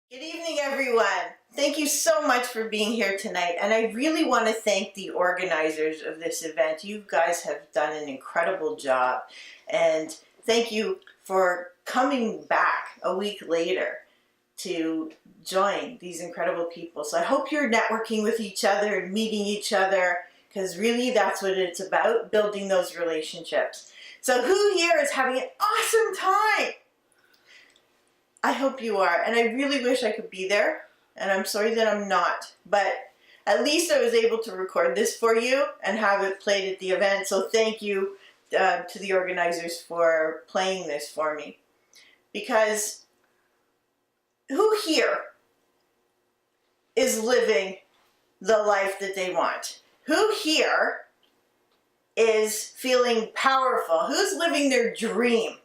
Good evening, everyone. Thank you so much for being here tonight. And I really want to thank the organizers of this event. You guys have done an incredible job. And thank you for coming back a week later to join these incredible people. So I hope you're networking with each other and meeting each other, because really that's what it's about, building those relationships. So who here is having an awesome time? I hope you are, and I really wish I could be there, and I'm sorry that I'm not, but at least I was able to record this for you and have it played at the event, so thank you to the organizers for playing this for me. Because who here is living the life that they want? Who here is feeling powerful? Who's living their dream?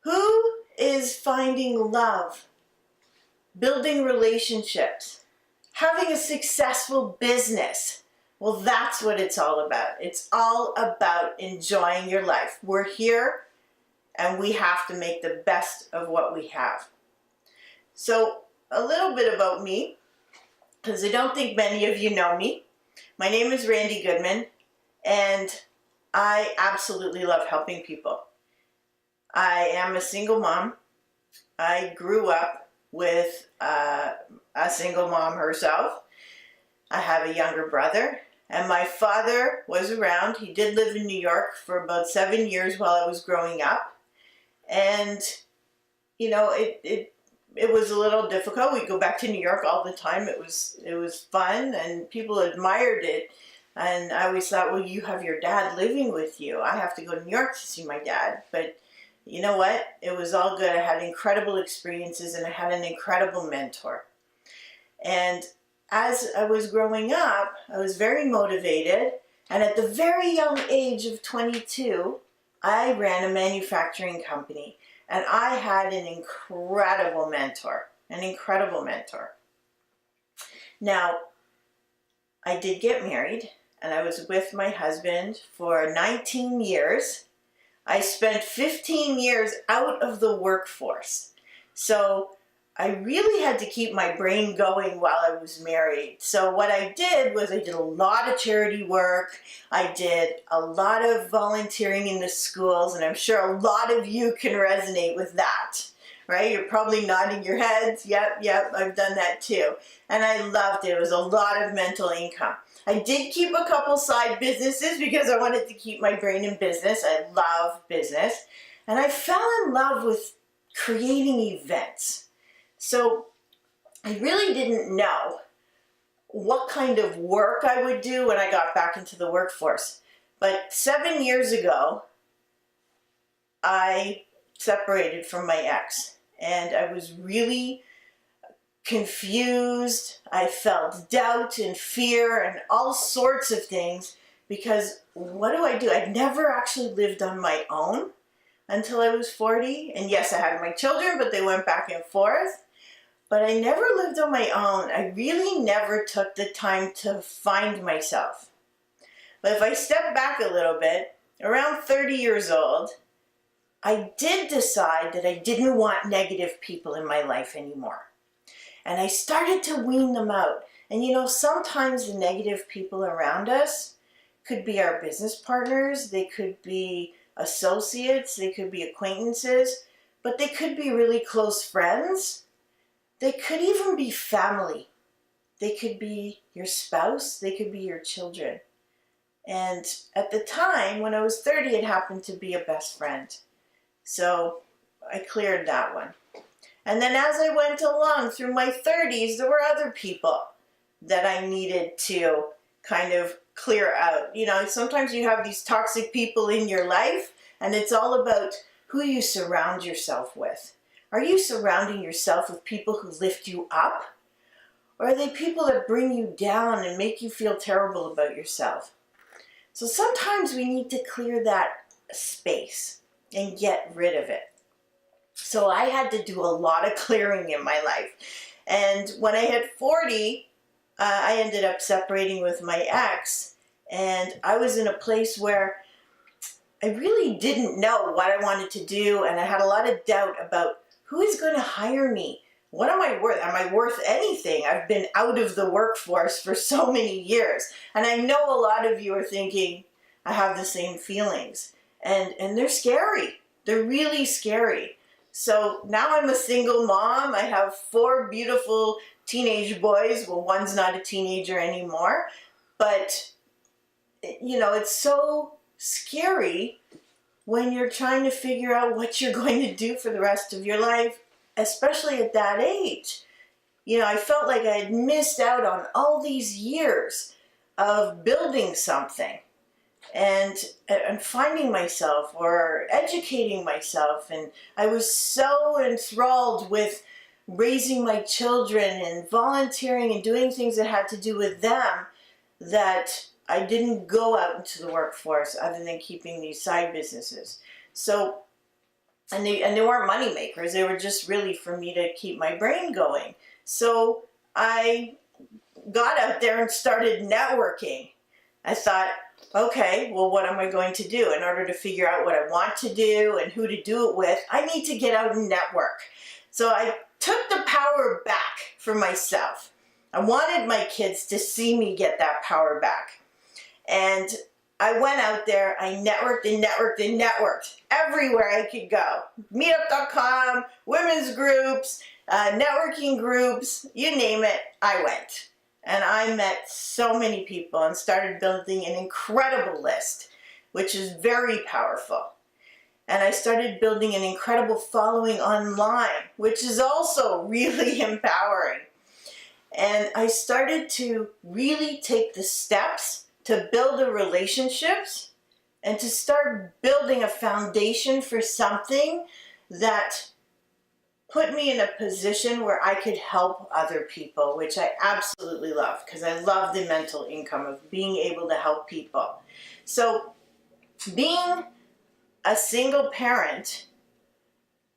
Who is finding love, building relationships, having a successful business? Well, that's what it's all about. It's all about enjoying your life. We're here and we have to make the best of what we have. So a little bit about me, because I don't think many of you know me. My name is Randy Goodman, and I absolutely love helping people. I am a single mom. I grew up with a single mom herself. I have a younger brother, and my father was around. He did live in New York for about 7 years while I was growing up. And, you know, it was a little difficult. We'd go back to New York all the time. It was fun, and people admired it. And I always thought, well, you have your dad living with you. I have to go to New York to see my dad. But you know what? It was all good. I had incredible experiences, and I had an incredible mentor. And as I was growing up, I was very motivated. And at the very young age of 22, I ran a manufacturing company. And I had an incredible mentor. Now, I did get married, and I was with my husband for 19 years. I spent 15 years out of the workforce. So I really had to keep my brain going while I was married. So what I did was I did a lot of charity work. I did a lot of volunteering in the schools, and I'm sure a lot of you can resonate with that, right? You're probably nodding your heads. Yep, I've done that too. And I loved it. It was a lot of mental income. I did keep a couple side businesses because I wanted to keep my brain in business. I love business. And I fell in love with creating events. So I really didn't know what kind of work I would do when I got back into the workforce. But 7 years ago, I separated from my ex, and I was really confused. I felt doubt and fear and all sorts of things, because what do? I'd never actually lived on my own until I was 40. And yes, I had my children, but they went back and forth. But I never lived on my own. I really never took the time to find myself. But if I step back a little bit, around 30 years old, I did decide that I didn't want negative people in my life anymore. And I started to wean them out. And you know, sometimes the negative people around us could be our business partners, they could be associates, they could be acquaintances, but they could be really close friends. They could even be family. They could be your spouse, they could be your children. And at the time, when I was 30, it happened to be a best friend. So I cleared that one. And then as I went along through my 30s, there were other people that I needed to kind of clear out. You know, sometimes you have these toxic people in your life, and it's all about who you surround yourself with. Are you surrounding yourself with people who lift you up? Or are they people that bring you down and make you feel terrible about yourself? So sometimes we need to clear that space and get rid of it. So I had to do a lot of clearing in my life. And when I hit 40, I ended up separating with my ex. And I was in a place where I really didn't know what I wanted to do. And I had a lot of doubt about who is going to hire me. what am I worth? Am I worth anything? I've been out of the workforce for so many years. And I know a lot of you are thinking, I have the same feelings. And they're scary. They're really scary. So now I'm a single mom. I have 4 beautiful teenage boys. Well, one's not a teenager anymore. But, you know, it's so scary when you're trying to figure out what you're going to do for the rest of your life, especially at that age. You know, I felt like I had missed out on all these years of building something and finding myself or educating myself. And I was so enthralled with raising my children and volunteering and doing things that had to do with them that I didn't go out into the workforce other than keeping these side businesses. So, and they weren't money makers. They were just really for me to keep my brain going. So I got out there and started networking. I thought, okay, well, what am I going to do? In order to figure out what I want to do and who to do it with, I need to get out and network. So I took the power back for myself. I wanted my kids to see me get that power back. And I went out there, I networked and networked and networked everywhere I could go. Meetup.com, women's groups, networking groups, you name it, I went. And I met so many people and started building an incredible list, which is very powerful. And I started building an incredible following online, which is also really empowering. And I started to really take the steps to build the relationships and to start building a foundation for something that put me in a position where I could help other people, which I absolutely love because I love the mental income of being able to help people. So being a single parent,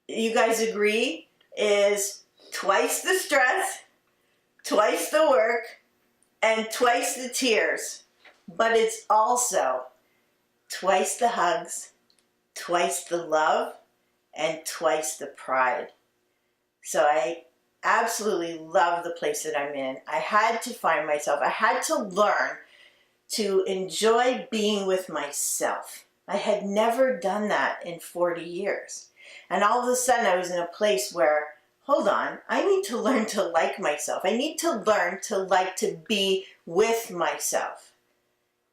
you guys agree, is twice the stress, twice the work, and twice the tears. But it's also twice the hugs, twice the love, and twice the pride. So I absolutely love the place that I'm in. I had to find myself. I had to learn to enjoy being with myself. I had never done that in 40 years. And all of a sudden I was in a place where, hold on, I need to learn to like myself. I need to learn to like to be with myself.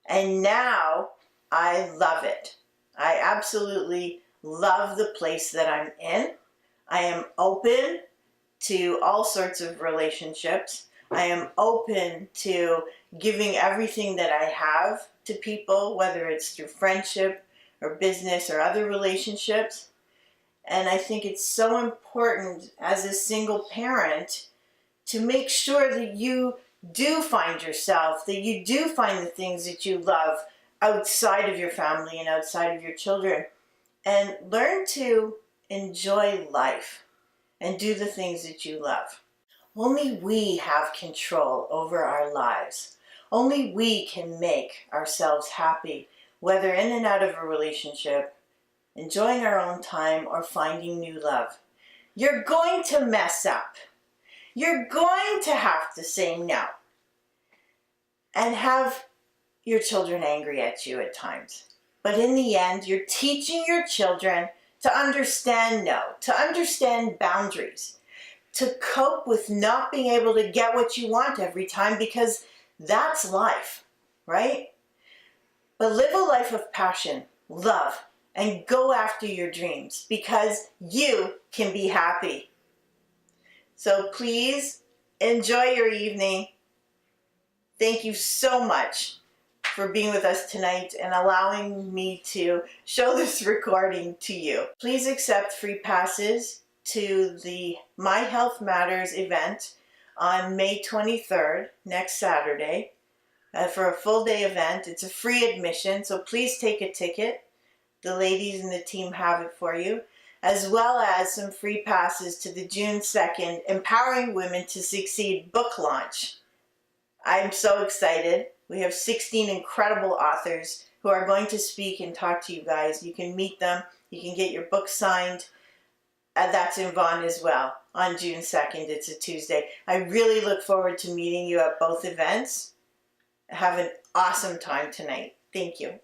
And now I love it. I absolutely love the place that I'm in. I am open to all sorts of relationships. I am open to giving everything that I have to people, whether it's through friendship or business or other relationships. And I think it's so important as a single parent to make sure that you do find yourself, that you do find the things that you love outside of your family and outside of your children, and learn to enjoy life and do the things that you love. Only we have control over our lives. Only we can make ourselves happy, whether in and out of a relationship, enjoying our own time, or finding new love. You're going to mess up. You're going to have to say no and have your children angry at you at times. But in the end, you're teaching your children to understand no, to understand boundaries, to cope with not being able to get what you want every time, because that's life, right? But live a life of passion, love, and go after your dreams, because you can be happy. So please enjoy your evening. Thank you so much for being with us tonight and allowing me to show this recording to you. Please accept free passes to the My Health Matters event on May 23rd, next Saturday, for a full day event. It's a free admission, so please take a ticket. The ladies and the team have it for you, as well as some free passes to the June 2nd Empowering Women to Succeed book launch. I'm so excited. We have 16 incredible authors who are going to speak and talk to you guys. You can meet them. You can get your book signed. that's in Vaughan as well on June 2nd. It's a Tuesday. I really look forward to meeting you at both events. Have an awesome time tonight. Thank you.